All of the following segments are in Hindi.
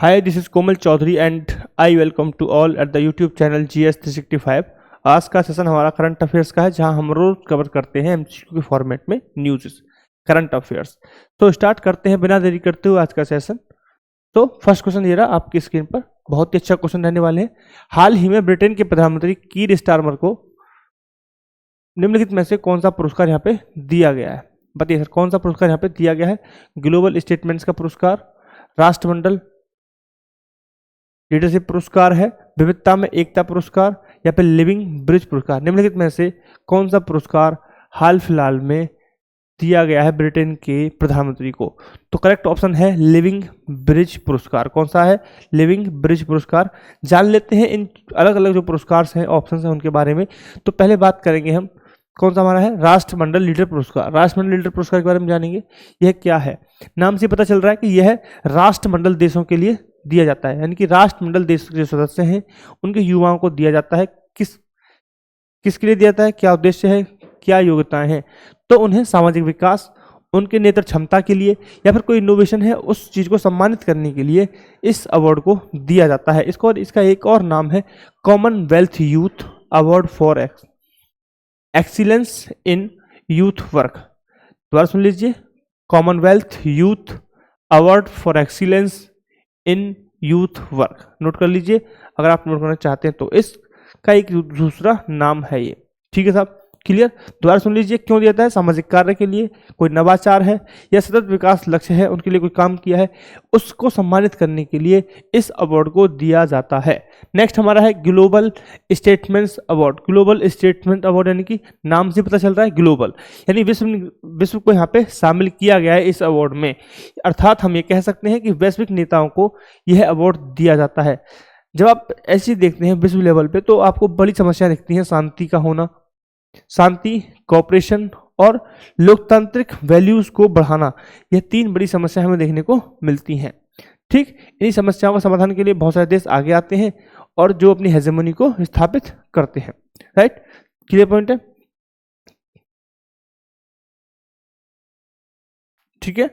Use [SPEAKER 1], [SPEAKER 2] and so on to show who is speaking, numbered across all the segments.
[SPEAKER 1] Hi, this is Komal Chaudhary and I welcome to all at the YouTube channel GS 365। आज का सेशन हमारा करंट अफेयर्स का है, जहां हम रोज कवर करते हैं एमसीक्यू के फॉर्मेट में न्यूज़ करंट अफेयर्स। तो स्टार्ट करते हैं बिना देरी करते हुए आज का सेशन। तो फर्स्ट क्वेश्चन ये रहा आपकी स्क्रीन पर, बहुत ही अच्छा क्वेश्चन रहने वाले हैं। हाल ही में ब्रिटेन के प्रधानमंत्री कीर स्टारमर को निम्नलिखित में से कौन सा पुरस्कार यहाँ पे दिया गया है? बताइए सर, कौन सा पुरस्कार यहाँ पे दिया गया है? ग्लोबल स्टेटमेंट्स का पुरस्कार, राष्ट्रमंडल लीडरशिप पुरस्कार है, विविधता में एकता पुरस्कार, या फिर लिविंग ब्रिज पुरस्कार? निम्नलिखित में से कौन सा पुरस्कार हाल फिलहाल में दिया गया है ब्रिटेन के प्रधानमंत्री को? तो करेक्ट ऑप्शन है लिविंग ब्रिज पुरस्कार। कौन सा है? लिविंग ब्रिज पुरस्कार। जान लेते हैं इन अलग अलग जो पुरस्कार हैं, ऑप्शन हैं, उनके बारे में। तो पहले बात करेंगे हम, कौन सा हमारा है? राष्ट्रमंडल लीडर पुरस्कार। राष्ट्रमंडल लीडर पुरस्कार के बारे में जानेंगे। यह क्या है? नाम से पता चल रहा है कि यह राष्ट्रमंडल देशों के लिए दिया जाता है, यानी कि राष्ट्रमंडल देश के जो सदस्य हैं उनके युवाओं को दिया जाता है। किसके लिए दिया जाता है? क्या उद्देश्य है? क्या योग्यताएं हैं? तो उन्हें सामाजिक विकास, उनके नेतृत्व क्षमता के लिए, या फिर कोई इनोवेशन है उस चीज को सम्मानित करने के लिए इस अवार्ड को दिया जाता है। इसका एक और नाम है Commonwealth youth award for excellence in youth work. दोबारा सुन लीजिए, Commonwealth youth award for excellence in youth work. Note कर लीजिए अगर आप नोट करना चाहते हैं तो। इसका एक दूसरा नाम है ये, ठीक है साहब, क्लियर? दोबारा सुन लीजिए, क्यों दिया जाता है? सामाजिक कार्य के लिए, कोई नवाचार है या सतत विकास लक्ष्य है, उनके लिए कोई काम किया है, उसको सम्मानित करने के लिए इस अवार्ड को दिया जाता है। नेक्स्ट हमारा है global statements award. Global statement award यानी कि नाम से पता चल रहा है ग्लोबल, यानी विश्व को यहाँ पे शामिल किया गया है इस अवार्ड में। अर्थात हम ये कह सकते हैं कि वैश्विक नेताओं को यह अवार्ड दिया जाता है। जब आप ऐसे देखते हैं विश्व लेवल पे, तो आपको बड़ी समस्या दिखती है शांति का होना, शांति, कॉपरेशन और लोकतांत्रिक वैल्यूज को बढ़ाना। यह तीन बड़ी समस्या हमें देखने को मिलती हैं। ठीक, इन्हीं समस्याओं का समाधान के लिए बहुत सारे देश आगे आते हैं और जो अपनी हेजेमनी को स्थापित करते हैं। राइट, क्लियर पॉइंट है? ठीक है,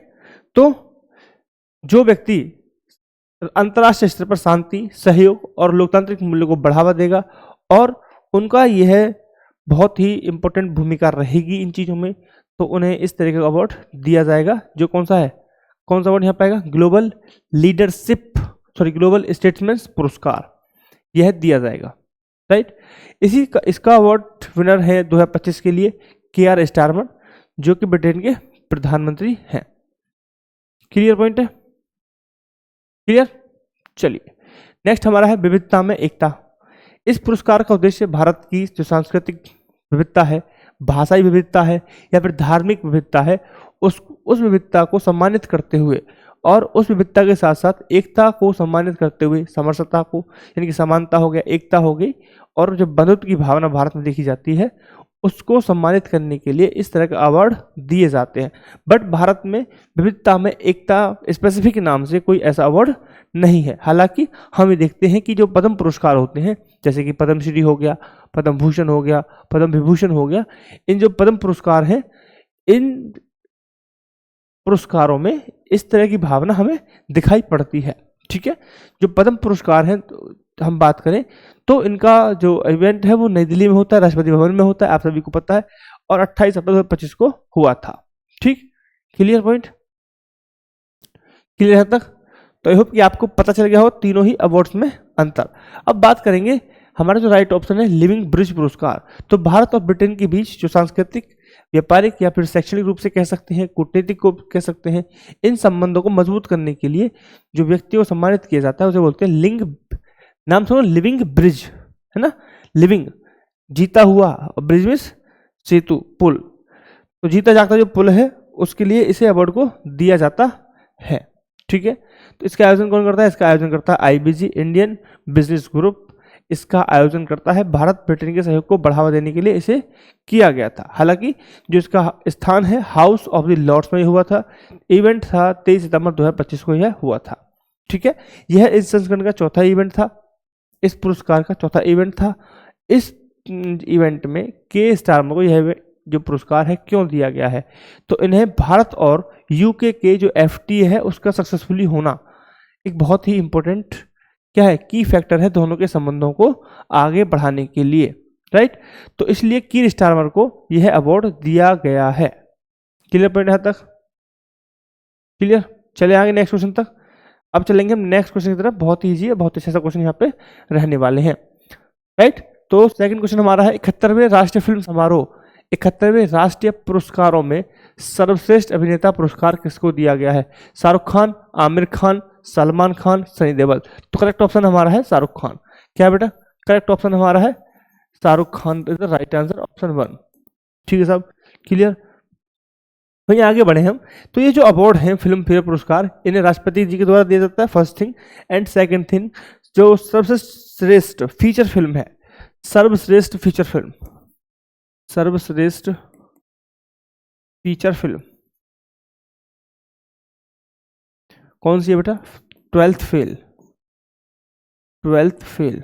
[SPEAKER 1] तो जो व्यक्ति अंतर्राष्ट्रीय स्तर पर शांति, सहयोग और लोकतांत्रिक मूल्यों को बढ़ावा देगा, और उनका यह बहुत ही इंपॉर्टेंट भूमिका रहेगी इन चीज़ों में, तो उन्हें इस तरह का अवार्ड दिया जाएगा। जो कौन सा है? कौन सा अवार्ड यहाँ पाएगा? ग्लोबल ग्लोबल स्टेटमेंट्स पुरस्कार, यह दिया जाएगा। राइट, इसका अवार्ड विनर है 2025 के लिए KR स्टारमर, जो कि ब्रिटेन के प्रधानमंत्री हैं। क्लियर पॉइंट है? क्लियर? चलिए, नेक्स्ट हमारा है विविधता में एकता। इस पुरस्कार का उद्देश्य भारत की जो सांस्कृतिक विविधता है, भाषाई विविधता है, या फिर धार्मिक विविधता है, उस विविधता को सम्मानित करते हुए, और उस विविधता के साथ साथ एकता को सम्मानित करते हुए, समरसता को, यानी कि समानता हो गया, एकता हो गई, और जो बंधुत्व की भावना भारत में देखी जाती है, उसको सम्मानित करने के लिए इस तरह के अवार्ड दिए जाते हैं। बट भारत में विविधता में एकता स्पेसिफिक नाम से कोई ऐसा अवार्ड नहीं है। हालांकि हम ये देखते हैं कि जो पद्म पुरस्कार होते हैं, जैसे कि पद्मश्री हो गया, पद्म भूषण हो गया, पद्म विभूषण हो गया, इन जो पद्म पुरस्कार हैं, इन पुरस्कारों में इस तरह की भावना हमें दिखाई पड़ती है। ठीक है, जो पद्म पुरस्कार हैं, तो हम बात करें तो इनका जो इवेंट है वो नई दिल्ली में होता है, राष्ट्रपति भवन में होता है, आप सभी को पता है, और 28 अप्रैल 2025 को हुआ था। ठीक, क्लियर पॉइंट? क्लियर है तक? तो आई होप कि आपको पता चल गया हो तीनों ही अवार्ड्स में अंतर। अब बात करेंगे, हमारा जो राइट ऑप्शन है लिविंग ब्रिज पुरस्कार। तो भारत और ब्रिटेन के बीच जो सांस्कृतिक, व्यापारिक या फिर शैक्षणिक रूप से कह सकते हैं, कूटनीतिक को कह सकते हैं, इन संबंधों को मजबूत करने के लिए जो व्यक्ति को सम्मानित किया जाता है उसे बोलते हैं नाम सुनो, लिविंग ब्रिज, है ना? लिविंग, जीता हुआ, और ब्रिज में सेतु, पुल। तो जीता जागता जो पुल है उसके लिए इसे अवार्ड को दिया जाता है। ठीक है, तो इसका आयोजन कौन करता है? इसका आयोजन करता है IBG, इंडियन बिजनेस ग्रुप। इसका आयोजन करता है भारत ब्रिटेन के सहयोग को बढ़ावा देने के लिए इसे किया गया था। हालांकि जो इसका स्थान है हाउस ऑफ द लॉर्ड्स में हुआ था। इवेंट था 23 सितंबर 2025 को यह हुआ था। ठीक है, यह इस संस्करण का चौथा इवेंट था, इस पुरस्कार का चौथा इवेंट था। इस इवेंट में के स्टारमर को यह जो पुरस्कार है क्यों दिया गया है? तो इन्हें भारत और UK के जो FTA है उसका सक्सेसफुली होना, एक बहुत ही इंपॉर्टेंट क्या है, की फैक्टर है दोनों के संबंधों को आगे बढ़ाने के लिए, राइट। तो इसलिए कीर स्टारमर को यह अवार्ड दिया गया है। क्लियर पॉइंट यहाँ तक? क्लियर? चले आगे नेक्स्ट क्वेश्चन तक। अब चलेंगे हम नेक्स्ट क्वेश्चन की तरफ। बहुत ही ईजी है, बहुत अच्छा सा क्वेश्चन यहाँ पे रहने वाले हैं, राइट। तो सेकंड क्वेश्चन हमारा है 71वें राष्ट्रीय फिल्म समारोह 71वें राष्ट्रीय पुरस्कारों में सर्वश्रेष्ठ अभिनेता पुरस्कार किसको दिया गया है? शाहरुख खान, आमिर खान, सलमान खान, सनी देओल। तो करेक्ट ऑप्शन हमारा है शाहरुख खान। क्या बेटा? करेक्ट ऑप्शन हमारा है Shahrukh Khan is the right answer, option 1। ठीक है साहब, क्लियर? वहीं आगे बढ़े हम। तो ये जो अवार्ड हैं फिल्म फेयर पुरस्कार, इन्हें राष्ट्रपति जी के द्वारा दिया जाता है, first thing. And second thing, जो सर्वश्रेष्ठ फीचर फिल्म है, सर्वश्रेष्ठ फीचर फिल्म, सर्वश्रेष्ठ फीचर फिल्म कौन सी है बेटा? 12th fail, 12th fail.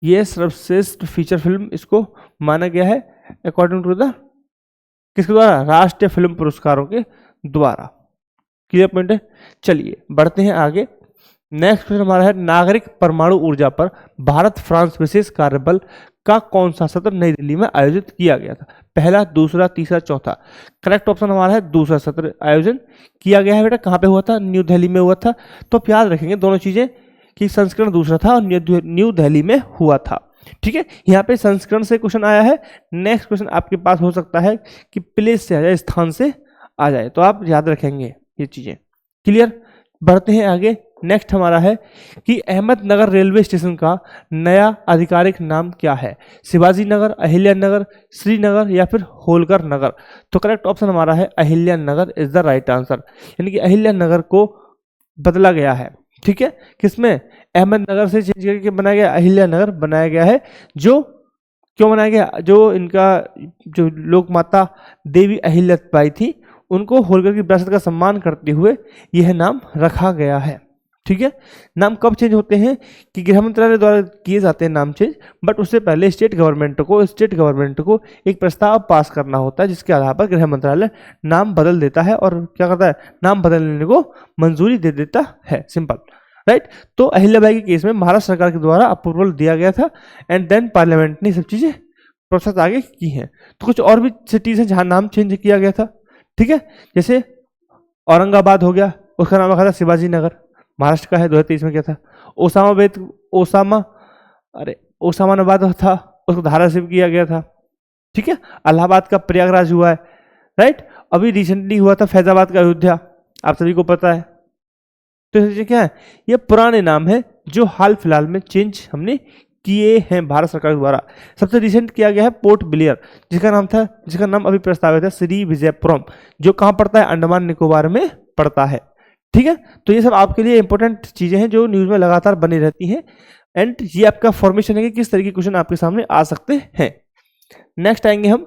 [SPEAKER 1] ये सर्वश्रेष्ठ फीचर फिल्म इसको माना गया है अकॉर्डिंग टू द किसके द्वारा? राष्ट्रीय फिल्म पुरस्कारों के द्वारा। क्लियर पॉइंट है? चलिए बढ़ते हैं आगे। नेक्स्ट क्वेश्चन हमारा है नागरिक परमाणु ऊर्जा पर भारत फ्रांस विशेष कार्यबल का कौन सा सत्र नई दिल्ली में आयोजित किया गया था? पहला, दूसरा, तीसरा, चौथा। करेक्ट ऑप्शन हमारा है दूसरा सत्र आयोजन किया गया है। बेटा कहाँ पे हुआ था? न्यू दिल्ली में हुआ था। तो आप याद रखेंगे दोनों चीजें कि संस्करण दूसरा था और न्यू दिल्ली में हुआ था। ठीक है, यहाँ पे संस्करण से क्वेश्चन आया है। नेक्स्ट क्वेश्चन आपके पास हो सकता है कि प्लेस से आ जाए, स्थान से आ जाए, तो आप याद रखेंगे ये चीजें। क्लियर? बढ़ते हैं आगे। नेक्स्ट हमारा है कि अहमदनगर रेलवे स्टेशन का नया आधिकारिक नाम क्या है? शिवाजी नगर, अहिल्या नगर, श्रीनगर या फिर होलकर नगर। तो करेक्ट ऑप्शन हमारा है अहिल्या नगर इज द राइट आंसर, यानी कि अहिल्या नगर को बदला गया है। ठीक है, किसमें? अहमदनगर से चेंज करके बनाया गया, अहिल्या नगर बनाया गया है। जो क्यों बनाया गया? जो इनका जो लोक माता देवी अहिल्याबाई थी, उनको होलकर की विरासत का सम्मान करते हुए यह नाम रखा गया है। ठीक है, नाम कब चेंज होते हैं कि गृह मंत्रालय द्वारा किए जाते हैं नाम चेंज, बट उससे पहले स्टेट गवर्नमेंट को एक प्रस्ताव पास करना होता है, जिसके आधार पर गृह मंत्रालय नाम बदल देता है और क्या करता है? नाम बदलने को मंजूरी दे देता है। Simple, right. तो अहिल्याबाई के केस में महाराष्ट्र सरकार के द्वारा अप्रूवल दिया गया था एंड देन पार्लियामेंट ने सब चीजें प्रोसेस आगे की हैं। तो कुछ और भी सिटीज हैं जहां नाम चेंज किया गया था। ठीक है, जैसे औरंगाबाद हो गया, उसका नाम रखा था शिवाजी नगर, महाराष्ट्र का है, 2023 में क्या था? ओसामानाबाद था, उसको धाराशिव किया गया था। ठीक है, इलाहाबाद का प्रयागराज हुआ है, राइट। अभी रिसेंटली हुआ था फैजाबाद का अयोध्या, आप सभी को पता है। तो ये क्या है? ये पुराने नाम है जो हाल फिलहाल में चेंज हमने किए हैं भारत सरकार द्वारा। सबसे रिसेंट किया गया है पोर्ट ब्लेयर, जिसका नाम अभी प्रस्तावित है श्री विजयपुरम, जो कहाँ पड़ता है? अंडमान निकोबार में पड़ता है। ठीक है, तो ये सब आपके लिए इंपॉर्टेंट चीजें हैं जो न्यूज में लगातार बनी रहती हैं एंड ये आपका फॉर्मेशन है कि किस तरह के क्वेश्चन आपके सामने आ सकते हैं। नेक्स्ट आएंगे हम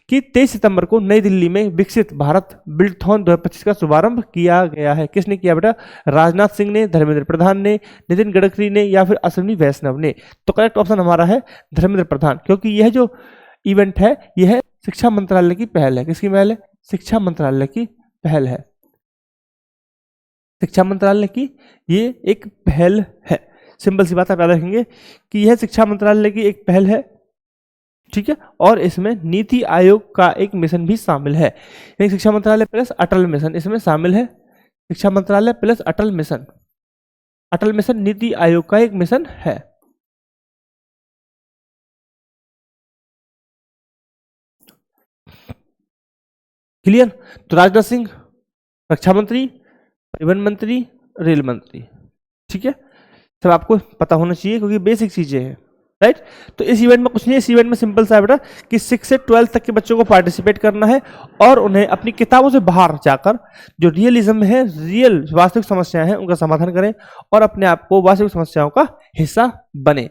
[SPEAKER 1] कि 23 सितंबर को नई दिल्ली में विकसित भारत बिल्डथॉन 2025 का शुभारंभ किया गया है। किसने किया बेटा? राजनाथ सिंह ने, धर्मेंद्र प्रधान ने, नितिन गडकरी ने या फिर अश्विनी वैष्णव ने। तो करेक्ट ऑप्शन हमारा है धर्मेंद्र प्रधान, क्योंकि यह जो इवेंट है यह शिक्षा मंत्रालय की पहल है। किसकी पहल है? शिक्षा मंत्रालय की पहल है। शिक्षा मंत्रालय की ये एक पहल है। सिंपल सी बात आप याद रखेंगे कि यह शिक्षा मंत्रालय की एक पहल है। ठीक है, और इसमें नीति आयोग का एक मिशन भी शामिल है, यानी शिक्षा मंत्रालय प्लस अटल मिशन इसमें शामिल है। शिक्षा मंत्रालय प्लस अटल मिशन नीति आयोग का एक मिशन है। क्लियर? तो राजनाथ सिंह रक्षा मंत्री, परिवहन मंत्री, रेल मंत्री। ठीक है, सब आपको पता होना चाहिए क्योंकि बेसिक चीजें हैं, राइट। तो इस इवेंट में कुछ नहीं, इस इवेंट में सिंपल सा है बेटा कि 6 से 12 तक के बच्चों को पार्टिसिपेट करना है और उन्हें अपनी किताबों से बाहर जाकर जो रियलिज्म है, रियल वास्तविक समस्याएं हैं, उनका समाधान करें और अपने आप को वास्तविक समस्याओं का हिस्सा बने।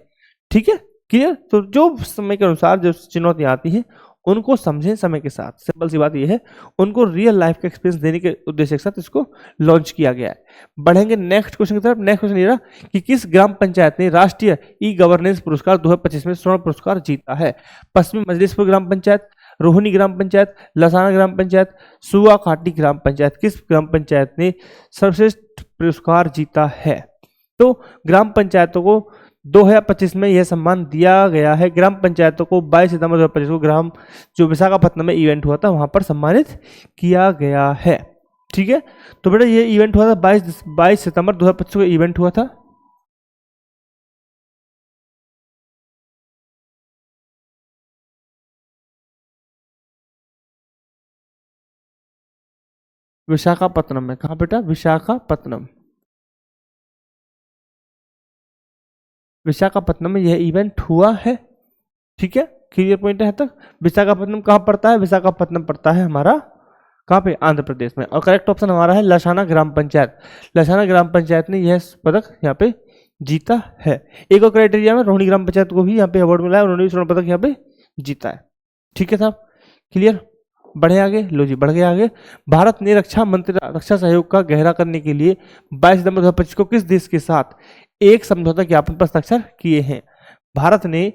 [SPEAKER 1] ठीक है, क्लियर? तो जो समय के अनुसार जो चुनौतियां आती हैं उनको समझें समय के साथ। सिंपल सी बात यह है, उनको रियल लाइफ का एक्सपीरियंस देने के उद्देश्य के साथ इसको लॉन्च किया गया है। बढ़ेंगे नेक्स्ट क्वेश्चन की तरफ। नेक्स्ट क्वेश्चन ये रहा कि किस ग्राम पंचायत ने राष्ट्रीय ई गवर्नेंस पुरस्कार 2025 में स्वर्ण पुरस्कार जीता है? पश्चिमी मजलिसपुर ग्राम पंचायत, रोहिणी ग्राम पंचायत, लसाना ग्राम पंचायत, सुआ घाटी ग्राम पंचायत। किस ग्राम पंचायत ने सर्वश्रेष्ठ पुरस्कार जीता है। तो ग्राम पंचायतों को 2025 में यह सम्मान दिया गया है। ग्राम पंचायतों को 22 सितंबर 2025 को ग्राम जो विशाखापत्तनम में इवेंट हुआ था वहां पर सम्मानित किया गया है। ठीक है, तो बेटा ये इवेंट हुआ था 22 सितंबर 2025 को इवेंट हुआ था। विशाखापत्तनम में, कहा बेटा? विशाखापत्तनम, विशाखापत्तनम में यह इवेंट हुआ है। ठीक है, क्लियर पॉइंट है तक? विशाखापत्तनम कहाँ पड़ता है? विशाखापत्तनम पड़ता है हमारा कहाँ पे? आंध्र प्रदेश में। और करेक्ट ऑप्शन हमारा है लसाना ग्राम पंचायत। लसाना ग्राम पंचायत ने यह पदक यहाँ पे जीता है। एक और क्राइटेरिया में रोहिणी ग्राम पंचायत को भी यहाँ पे अवार्ड मिला है, उन्होंने भी स्वर्ण पदक यहाँ पे जीता है। ठीक है साहब, क्लियर? बढ़े आगे, लो जी बढ़ गए आगे। भारत ने रक्षा मंत्री रक्षा सहयोग का गहरा करने के लिए 22 सितंबर 2025 को किस देश के साथ एक समझौता ज्ञापन पर हस्ताक्षर किए हैं? भारत ने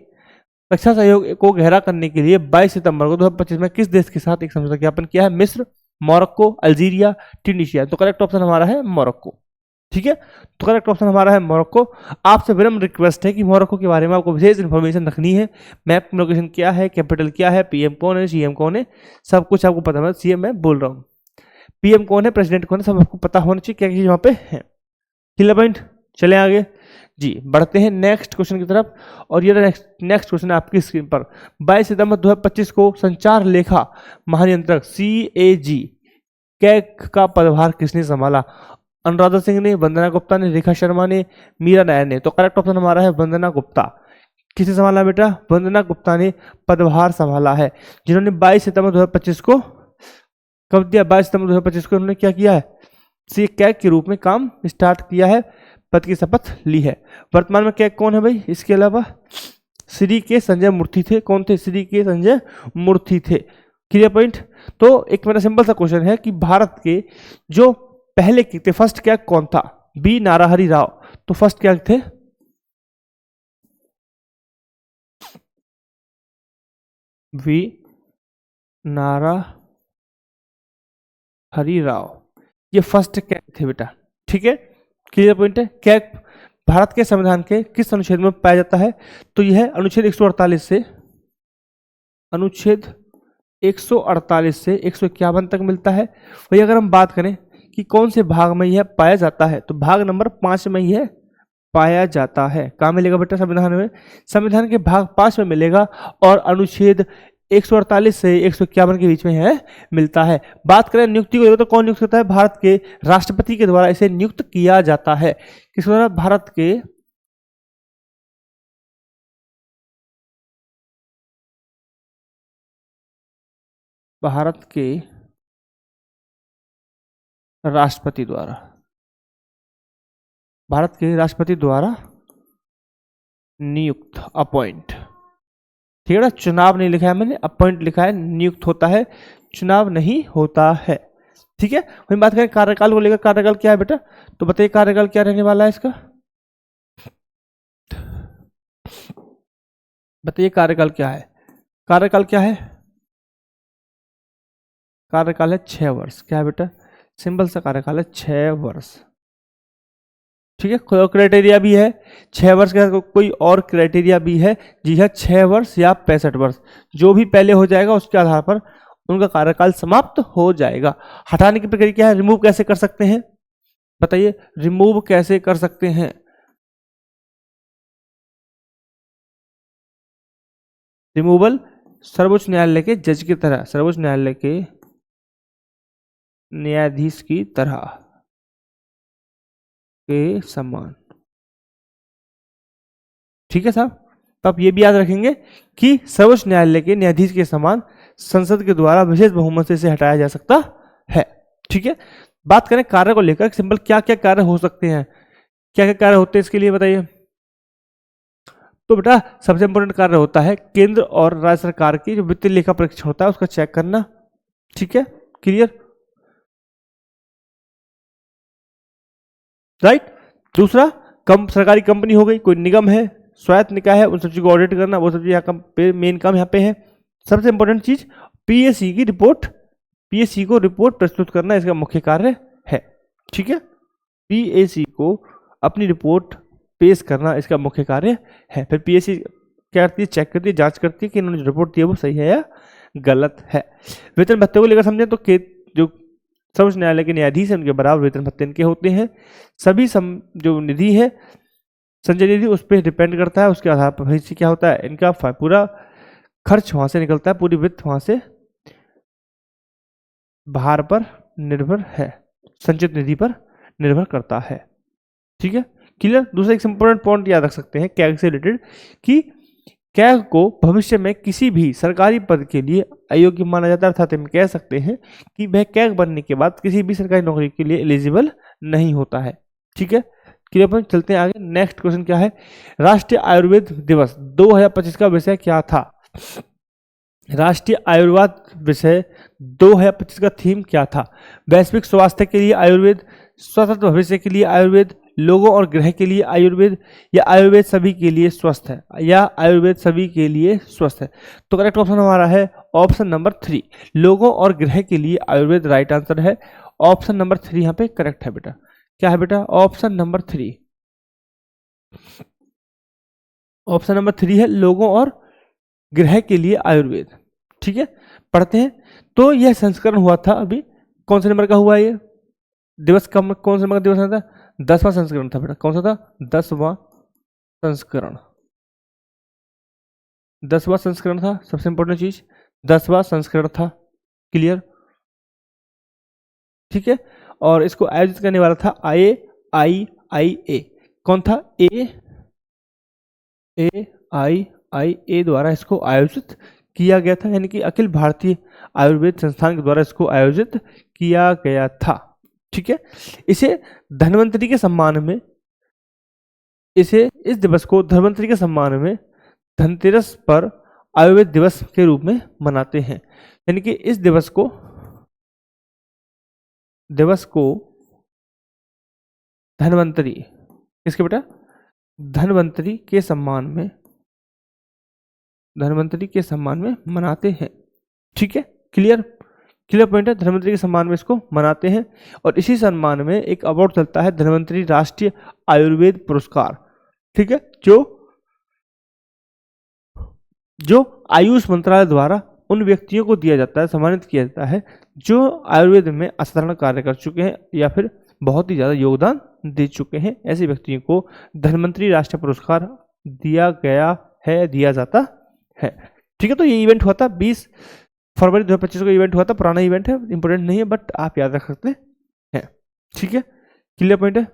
[SPEAKER 1] रक्षा सहयोग को गहरा करने के लिए 22 सितंबर को 2025 में किस देश के साथ एक समझौता ज्ञापन किया है? मिस्र, मोरक्को, अल्जीरिया, ट्यूनीशिया। तो करेक्ट ऑप्शन हमारा है मोरक्को। ठीक है, तो करेक्ट ऑप्शन हमारा है मोरक्को। आपसे विनम्र रिक्वेस्ट है कि मोरक्को के बारे में आपको विशेष इन्फॉर्मेशन रखनी है। मैप लोकेशन क्या है, कैपिटल क्या है, पीएम कौन है, सीएम कौन है, सब कुछ आपको पता है। सीएम मैं बोल रहा हूँ, पीएम कौन है, प्रेसिडेंट कौन है, सब आपको पता होना चाहिए क्या चीज वहां पे है। Clear point? चले आगे जी, बढ़ते हैं नेक्स्ट क्वेश्चन की तरफ। और ये नेक्स्ट क्वेश्चन है आपकी स्क्रीन पर। 22 सितंबर 2025 को संचार लेखा महानियंत्रक CAG कैग का पदभार किसने संभाला? अनुराधा सिंह ने, वंदना गुप्ता ने, रेखा शर्मा ने, मीरा नायर ने। तो करेक्ट ऑप्शन हमारा है वंदना गुप्ता। किसने संभाला बेटा? वंदना गुप्ता ने पदभार संभाला है, जिन्होंने 22 सितंबर 2025 को कब दिया? 22 सितंबर 2025 को उन्होंने क्या किया है? सी कैग के रूप में काम स्टार्ट किया है, पद की शपथ ली है। वर्तमान में कैग कौन है भाई? इसके अलावा श्री के संजय मूर्ति थे। कौन थे? श्री के संजय मूर्ति थे। Clear point? तो एक मेरा सिंपल सा क्वेश्चन है कि भारत के जो पहले कैग थे, फर्स्ट कैग कौन था? बी नाराहरि राव। तो फर्स्ट कैग थे वी नाराहरि राव, ये फर्स्ट कैग थे बेटा। ठीक है, क्लियर पॉइंट है? कैग भारत के संविधान के किस अनुच्छेद में पाया जाता है? तो यह अनुच्छेद 148 से अनुच्छेद 148 से 151 तक मिलता है। वही अगर हम बात करें कि कौन से भाग में यह पाया जाता है, तो भाग नंबर 5 में यह पाया जाता है। कहाँ मिलेगा बेटा? संविधान में। संविधान के भाग 5 में मिलेगा और अनुच्छेद 148 से 151 के बीच में है मिलता है। बात करें नियुक्ति को तो कौन नियुक्त करता है? भारत के राष्ट्रपति के द्वारा इसे नियुक्त किया जाता है। किस द्वारा? भारत के राष्ट्रपति द्वारा, भारत के राष्ट्रपति द्वारा नियुक्त, अपॉइंट। ठीक है ना, चुनाव नहीं लिखा है मैंने, अपॉइंट लिखा है, नियुक्त होता है, चुनाव नहीं होता है। ठीक है, वही बात करें कार्यकाल को लेकर, कार्यकाल क्या है बेटा? तो बताइए कार्यकाल क्या रहने वाला है इसका? बताइए कार्यकाल क्या है? कार्यकाल क्या है? कार्यकाल है 6 वर्ष। क्या है बेटा? सिंपल सा कार्यकाल है 6 वर्ष। ठीक है, कोई और क्राइटेरिया भी है 6 वर्ष का? कोई और क्राइटेरिया भी है? जी है, 6 वर्ष या 65 वर्ष, जो भी पहले हो जाएगा उसके आधार पर उनका कार्यकाल समाप्त हो जाएगा। हटाने की प्रक्रिया क्या है? रिमूव कैसे कर सकते हैं? बताइए, रिमूव कैसे कर सकते हैं? रिमूवल सर्वोच्च न्यायालय के जज की तरह, सर्वोच्च न्यायालय के न्यायाधीश की तरह के समान। ठीक है साहब, तो आप ये भी याद रखेंगे कि सर्वोच्च न्यायालय के न्यायाधीश के समान संसद के द्वारा विशेष बहुमत से इसे हटाया जा सकता है। ठीक है, बात करें कार्य को लेकर, सिंपल क्या क्या कार्य हो सकते हैं, क्या क्या कार्य होते हैं इसके लिए बताइए। तो बेटा सबसे इंपॉर्टेंट कार्य होता है केंद्र और राज्य सरकार की जो वित्तीय लेखा परीक्षण होता है उसका चेक करना। ठीक है, क्लियर? राइट। दूसरा, सरकारी कंपनी हो गई, कोई निगम है, स्वायत्त निकाय है, उन सब चीज को ऑडिट करना, वो सब चीज यहाँ का मेन काम यहाँ पे है। सबसे इंपॉर्टेंट चीज पीएससी की रिपोर्ट, पीएससी को रिपोर्ट प्रस्तुत करना इसका मुख्य कार्य है। ठीक है, पीएसी को अपनी रिपोर्ट पेश करना इसका मुख्य कार्य है। फिर पीएसी क्या करती है, चेक करती है, जांच करती है कि इन्होंने जो रिपोर्ट दी है वो सही है या गलत है। वेतन भत्ते को लेकर समझें तो जो सर्वोच्च न्यायालय के न्यायाधीश हैं उनके बराबर वेतन भत्ते इनके होते हैं। सभी जो निधि है संचय निधि उस पर डिपेंड करता है, उसके आधार पर भविष्य क्या होता है, इनका पूरा खर्च वहां से निकलता है, पूरी वित्त वहां से बाहर पर निर्भर है, संचित निधि पर निर्भर करता है। ठीक है, क्लियर। दूसरा एक इंपॉर्टेंट पॉइंट याद रख सकते हैं कैग से रिलेटेड कि कैग को भविष्य में किसी भी सरकारी पद के लिए अयोग्य माना जाता है, अर्थात हम कह सकते हैं कि वह कैग बनने के बाद किसी भी सरकारी नौकरी के लिए एलिजिबल नहीं होता है। ठीक है, क्लियर पॉइंट। चलते हैं आगे। नेक्स्ट क्वेश्चन क्या है, राष्ट्रीय आयुर्वेद दिवस 2025 का विषय क्या था। राष्ट्रीय आयुर्वेद विषय 2025 का थीम क्या था। वैश्विक स्वास्थ्य के लिए आयुर्वेद, स्वतंत्र भविष्य के लिए आयुर्वेद, लोगों और ग्रह के लिए आयुर्वेद, या आयुर्वेद सभी के लिए स्वस्थ है, या आयुर्वेद सभी के लिए स्वस्थ है। तो करेक्ट ऑप्शन हमारा है ऑप्शन नंबर 3, लोगों और ग्रह के लिए आयुर्वेद राइट आंसर है। ऑप्शन नंबर 3 यहाँ पे करेक्ट है बेटा। क्या है बेटा, ऑप्शन नंबर 3। ऑप्शन नंबर 3 है लोगों और ग्रह के लिए आयुर्वेद। ठीक है, पढ़ते हैं। तो यह संस्करण हुआ था अभी कौन से नंबर का हुआ, ये दिवस का कौन से नंबर का दिवस था, 10वां संस्करण था बेटा। कौन सा था, 10वां संस्करण। 10वां संस्करण था, सबसे इंपॉर्टेंट चीज 10वां संस्करण था। क्लियर, ठीक है। और इसको आयोजित करने वाला था AIIA। कौन था, AIIA द्वारा इसको आयोजित किया गया था, यानी कि अखिल भारतीय आयुर्वेद संस्थान के द्वारा इसको आयोजित किया गया था। ठीक है, इसे धन्वंतरि के सम्मान में, इस दिवस को धन्वंतरि के सम्मान में धनतेरस पर आयुर्वेद दिवस के रूप में मनाते हैं। यानी कि इस दिवस को धन्वंतरि, किसके बेटा, धन्वंतरि के सम्मान में मनाते हैं। ठीक है, क्लियर पॉइंट है। धन्वंतरि के सम्मान में इसको मनाते हैं और इसी सम्मान में एक अवार्ड चलता है, धन्वंतरि राष्ट्रीय आयुर्वेद पुरस्कार। ठीक है, जो आयुष मंत्रालय द्वारा उन व्यक्तियों को दिया जाता है, सम्मानित किया जाता है जो आयुर्वेद में असाधारण कार्य कर चुके हैं या फिर बहुत ही ज्यादा योगदान दे चुके हैं। ऐसे व्यक्तियों को धन्वंतरि राष्ट्रीय पुरस्कार दिया जाता है। ठीक है, तो ये इवेंट हुआ था 20 फरवरी 2025 को इवेंट हुआ था। पुराना इवेंट है, इंपोर्टेंट नहीं है, बट आप याद रख सकते हैं। ठीक है, क्लियर पॉइंट है,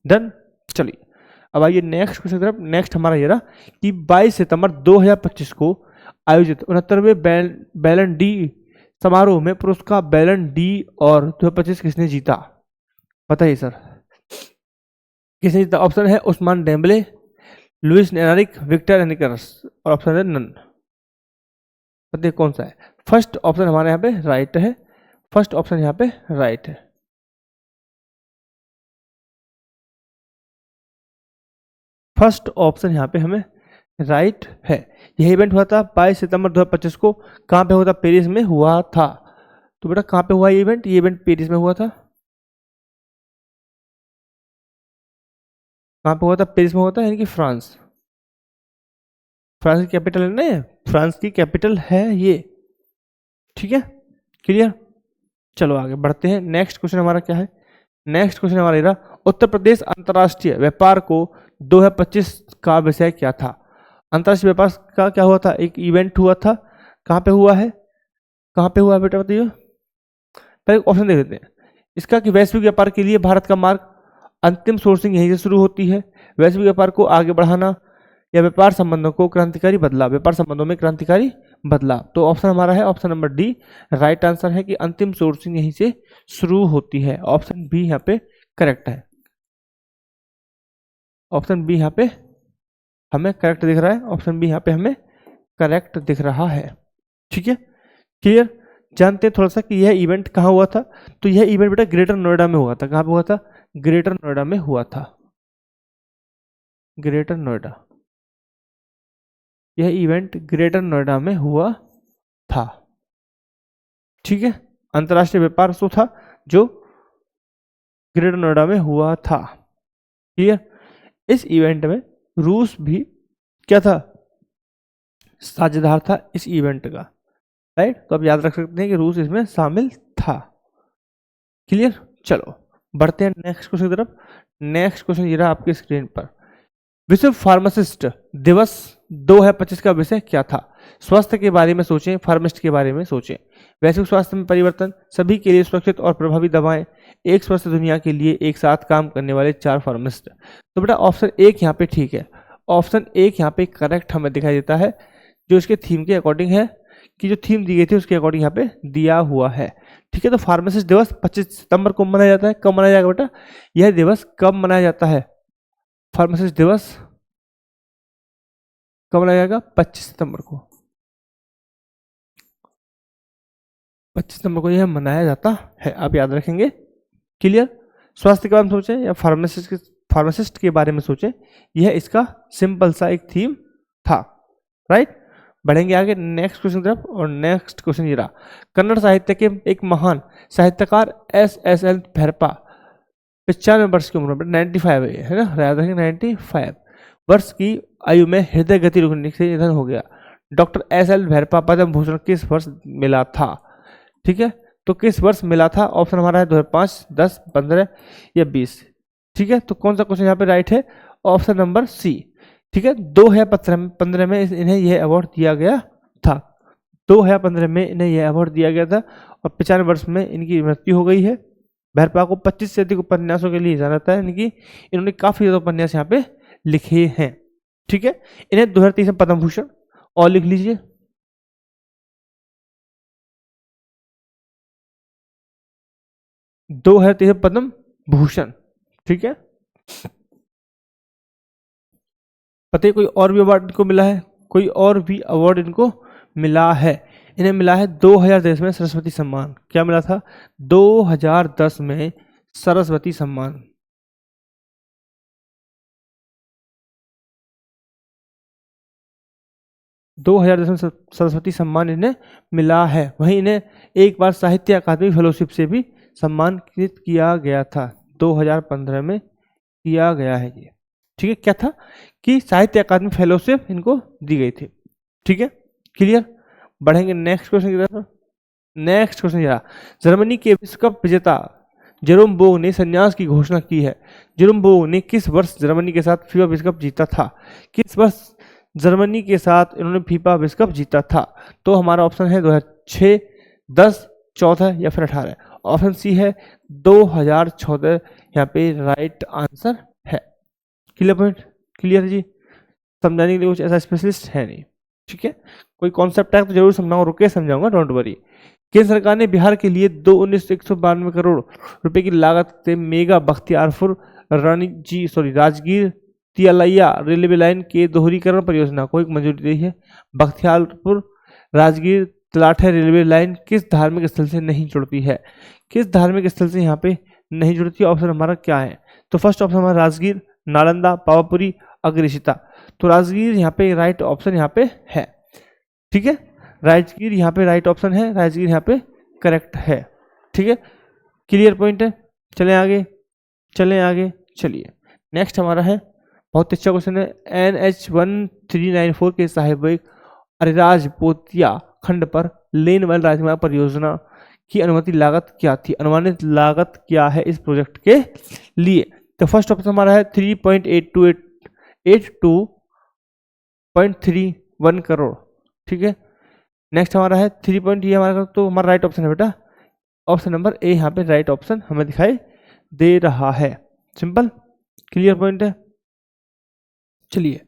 [SPEAKER 1] डन। चलिए अब आइए नेक्स्ट क्वेश्चन तरफ। नेक्स्ट हमारा ये रहा कि 22 सितंबर 2025 को आयोजित 69वें बैलन डी समारोह में पुरस्कार बैलन डी और 2025 किसने जीता, बताइए सर, किसने जीता। ऑप्शन है Ousmane Dembele, Luis Enrique, Victor एनिकर्स, और ऑप्शन है नन। बताइए कौन सा है। फर्स्ट ऑप्शन हमारे यहाँ पे राइट है, फर्स्ट ऑप्शन यहाँ पे राइट है। फर्स्ट ऑप्शन यहाँ पे हमें राइट है। यह इवेंट हुआ था 22 सितंबर 2025 को। कहाँ पे हुआ था, पेरिस में हुआ था। तो बेटा कहाँ पे हुआ ये इवेंट, पेरिस में हुआ था। कहाँ पे हुआ था, पेरिस में हुआ था, यानी कि फ्रांस की कैपिटल है ना, फ्रांस की कैपिटल है ये। ठीक है, क्लियर। चलो आगे बढ़ते हैं। नेक्स्ट क्वेश्चन हमारा क्या है, नेक्स्ट क्वेश्चन हमारा रहा उत्तर प्रदेश अंतर्राष्ट्रीय व्यापार को 2025 का विषय क्या था। अंतर्राष्ट्रीय व्यापार का क्या हुआ था, एक इवेंट हुआ था। कहाँ पे हुआ है, बेटा बताइए। पहले ऑप्शन देख लेते हैं इसका कि वैश्विक व्यापार के लिए भारत का मार्ग, अंतिम सोर्सिंग यहीं से शुरू होती है, वैश्विक व्यापार को आगे बढ़ाना, या व्यापार संबंधों को क्रांतिकारी बदलाव, व्यापार संबंधों में क्रांतिकारी बदलाव। तो ऑप्शन हमारा है option number D right answer है कि अंतिम सोर्सिंग यहीं से शुरू होती है। ऑप्शन बी यहाँ पे करेक्ट है। ऑप्शन बी यहाँ पे हमें करेक्ट दिख रहा है, ऑप्शन बी यहाँ पे हमें करेक्ट दिख रहा है। ठीक है, क्लियर। जानते हैं थोड़ा सा कि यह इवेंट कहाँ हुआ था। तो यह इवेंट बेटा ग्रेटर नोएडा में हुआ था। कहाँ पे हुआ था, ग्रेटर नोएडा में हुआ था, ग्रेटर नोएडा। यह इवेंट ग्रेटर नोएडा में हुआ था। ठीक है, अंतर्राष्ट्रीय व्यापार शो था जो ग्रेटर नोएडा में हुआ था। क्लियर। इस इवेंट में रूस भी क्या था, साझेदार था इस इवेंट का, राइट। तो आप याद रख सकते हैं कि रूस इसमें शामिल था। क्लियर। चलो बढ़ते हैं नेक्स्ट क्वेश्चन की तरफ। नेक्स्ट क्वेश्चन ये रहा आपकी स्क्रीन पर। विश्व फार्मासिस्ट दिवस 2025 का विषय क्या था? स्वास्थ्य के बारे में सोचें, फार्मासिस्ट के बारे में सोचें। वैश्विक स्वास्थ्य में परिवर्तन, सभी के लिए सुरक्षित और प्रभावी दवाएं, एक स्वस्थ दुनिया के लिए एक साथ काम करने वाले 4 फार्मासिस्ट। तो बेटा ऑप्शन एक यहाँ पे ठीक है। ऑप्शन एक यहाँ पे करेक्ट हमें दिखाई देता है, जो इसके थीम के अकॉर्डिंग है, कि जो थीम दी गई थी उसके अकॉर्डिंग यहाँ पे दिया हुआ है। ठीक है। तो फार्मासिस्ट दिवस 25 सितंबर को मनाया जाता है। कब मनाया जाएगा बेटा? यह दिवस कब मनाया जाता है? फार्मासिस्ट दिवस कब मनाया जाएगा? 25 सितंबर को। 25 सितंबर को यह मनाया जाता है, आप याद रखेंगे। क्लियर। स्वास्थ्य के बारे में सोचें या फार्मासिस्ट के बारे में सोचें, यह इसका सिंपल सा एक थीम था, राइट। बढ़ेंगे आगे नेक्स्ट क्वेश्चन की तरफ। और नेक्स्ट क्वेश्चन ये रहा। कन्नड़ साहित्य के एक महान साहित्यकार SSL भैरप्पा 95 वर्ष की उम्र में, 95 है ना, याद रखें 95 वर्ष की आयु में हृदय गति रुकने से निधन हो गया। डॉक्टर SL भैरप्पा पद्म भूषण किस वर्ष मिला था? ठीक है। तो किस वर्ष मिला था? ऑप्शन हमारा है 2005, 10, 15 या 20। ठीक है। तो कौन सा क्वेश्चन यहाँ पे राइट है? Option number C. ठीक है। 2015 में इन्हें यह अवार्ड दिया गया था। 2015 में इन्हें यह अवार्ड दिया गया था और 95 वर्ष में इनकी मृत्यु हो गई है। भैरप्पा को 25 से अधिक उपन्यासों के लिए जाना जाता है, इनकी इन्होंने काफी ज्यादा उपन्यास यहाँ पे लिखे हैं। ठीक है। इन्हें 2023 में पद्म भूषण, और लिख लीजिए 2023 में पद्म भूषण। ठीक है। पता है कोई और भी अवार्ड इनको मिला है? कोई और भी अवार्ड इनको मिला है? इन्हें मिला है 2010 में सरस्वती सम्मान। क्या मिला था? 2010 में सरस्वती सम्मान। दो हजार में सरस्वती सम्मान इन्हें मिला है। वहीं इन्हें एक बार साहित्य अकादमी फेलोशिप से भी सम्मानित किया गया था। 2015 में किया गया है ये। ठीक है। क्या था कि साहित्य अकादमी फेलोशिप इनको दी गई थी। ठीक है। क्लियर। बढ़ेंगे नेक्स्ट क्वेश्चन की तरफ। नेक्स्ट क्वेश्चन यह, जर्मनी के विश्व कप विजेता जेरोम बोग ने संन्यास की घोषणा की है। जेरोम बोग ने किस वर्ष जर्मनी के साथ फीफा विश्व कप जीता था? किस वर्ष जर्मनी के साथ इन्होंने फीफा विश्व कप जीता था? तो हमारा ऑप्शन है 2006, 10, 14 या फिर 18। ऑप्शन सी है 2014 यहाँ पे राइट आंसर है। Clear point? क्लियर जी। समझाने के लिए कुछ ऐसा स्पेशलिस्ट है नहीं। ठीक है। कोई कॉन्सेप्ट है तो जरूर समझाऊंगा, रुके समझाऊंगा, डोंट वरी। केंद्र सरकार ने बिहार के लिए 192 करोड़ रुपए की लागत से mega Bakhtiyarpur Rajgir Tilaiya railway line के दोहरीकरण परियोजना को एक मंजूरी दी है। बख्तियारपुर राजगीर तलाठे रेलवे लाइन किस धार्मिक स्थल से नहीं जुड़ती है? किस धार्मिक स्थल से यहाँ पे नहीं जुड़ती? ऑप्शन हमारा क्या है? तो फर्स्ट ऑप्शन हमारा राजगीर, नालंदा, पावापुरी, अग्रशिता। तो राजगीर यहाँ पे राइट ऑप्शन यहाँ पे है। ठीक है। राजगीर यहाँ पे राइट ऑप्शन है, राजगीर यहाँ पे करेक्ट है। ठीक है। क्लियर पॉइंट है। चलें आगे, चलें आगे। चलिए नेक्स्ट हमारा है, बहुत अच्छा क्वेश्चन है। NH1394 के साहिब अरिराज पोतिया खंड पर लेन वाली राजमार्ग परियोजना की अनुमति लागत क्या थी? अनुमानित लागत क्या है इस प्रोजेक्ट के लिए? तो फर्स्ट ऑप्शन हमारा है 3.8281 करोड़। ठीक है। नेक्स्ट हमारा है 3 ये हमारा, तो हमारा राइट ऑप्शन है बेटा ऑप्शन नंबर ए। यहाँ पे राइट ऑप्शन हमें दिखाई दे रहा है। सिंपल क्लियर पॉइंट है। चलिए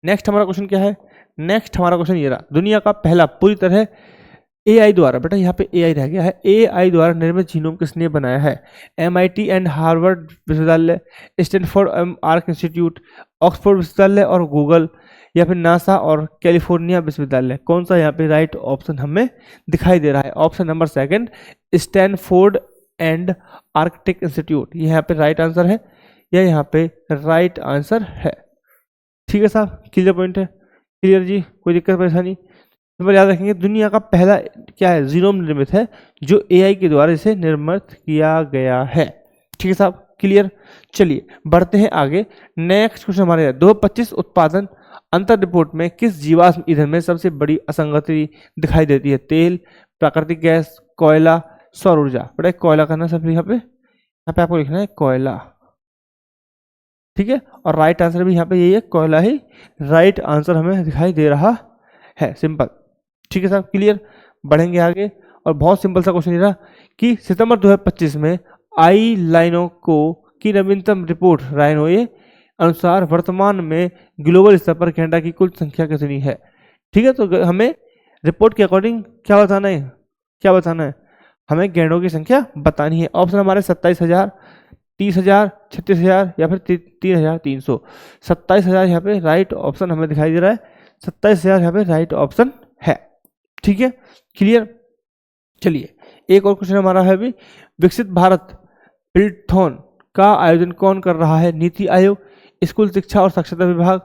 [SPEAKER 1] नेक्स्ट हमारा क्वेश्चन क्या है? नेक्स्ट हमारा क्वेश्चन ये रहा, दुनिया का पहला पूरी तरह AI द्वारा, बेटा यहाँ पे AI रह गया है, AI द्वारा निर्मित जीनोम किसने बनाया है? MIT एंड हार्वर्ड विश्वविद्यालय, स्टैनफोर्ड आर्क इंस्टीट्यूट, ऑक्सफोर्ड विश्वविद्यालय और गूगल, या फिर नासा और कैलिफोर्निया विश्वविद्यालय? कौन सा यहाँ पे राइट ऑप्शन हमें दिखाई दे रहा है? Option number second Stanford and Arctic institute, ये यहाँ पे राइट आंसर है, या यहाँ पे राइट आंसर है। ठीक है साहब, क्लियर पॉइंट है। क्लियर जी, कोई दिक्कत परेशानी? तो याद रखेंगे दुनिया का पहला क्या है? जीनोम निर्मित है जो AI के द्वारा इसे निर्मित किया गया है। ठीक है साहब, क्लियर। चलिए बढ़ते हैं आगे। नेक्स्ट क्वेश्चन हमारे 2025 उत्पादन अंतर रिपोर्ट में किस जीवाश्म ईंधन में सबसे बड़ी असंगति दिखाई देती है? तेल, प्राकृतिक गैस, कोयला, सौर ऊर्जा। बड़ा कोयला करना सब यहाँ पे आपको लिखना है कोयला, ठीक है। और राइट आंसर भी यहाँ पे यही है, कोयला ही राइट आंसर हमें दिखाई दे रहा है। सिंपल, ठीक है साहब, क्लियर। बढ़ेंगे आगे और बहुत सिंपल सा क्वेश्चन रहा कि सितंबर 2025 में आई लाइनो को की नवीनतम रिपोर्ट राइनो ये अनुसार वर्तमान में ग्लोबल स्तर पर गैंडा की कुल संख्या कितनी है? ठीक है, तो हमें रिपोर्ट के अकॉर्डिंग क्या बताना है, क्या बताना है? हमें गैंडों की संख्या बतानी है। ऑप्शन हमारे 27,000, 30,000, 36,000 या फिर 3,300। 27,000 यहाँ पे राइट ऑप्शन हमें दिखाई दे रहा है, 27,000 यहाँ पे राइट ऑप्शन है, ठीक है, क्लियर। चलिए एक और क्वेश्चन हमारा है अभी, विकसित भारत बिल्डथॉन का आयोजन कौन कर रहा है? नीति आयोग, स्कूल शिक्षा और साक्षरता विभाग,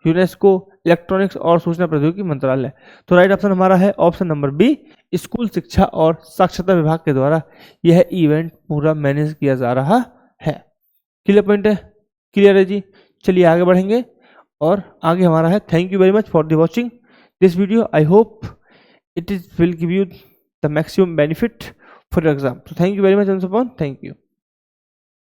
[SPEAKER 1] यूनेस्को, इलेक्ट्रॉनिक्स और सूचना प्रौद्योगिकी मंत्रालय। तो राइट ऑप्शन हमारा है ऑप्शन नंबर बी, स्कूल शिक्षा और साक्षरता विभाग के द्वारा यह इवेंट पूरा मैनेज किया जा रहा है। क्लियर पॉइंट है, क्लियर है जी। चलिए आगे बढ़ेंगे और आगे हमारा है, thank you very much for the watching this video. I hope it is will give you the maximum benefit for your exam. So thank you very much once upon. Thank you.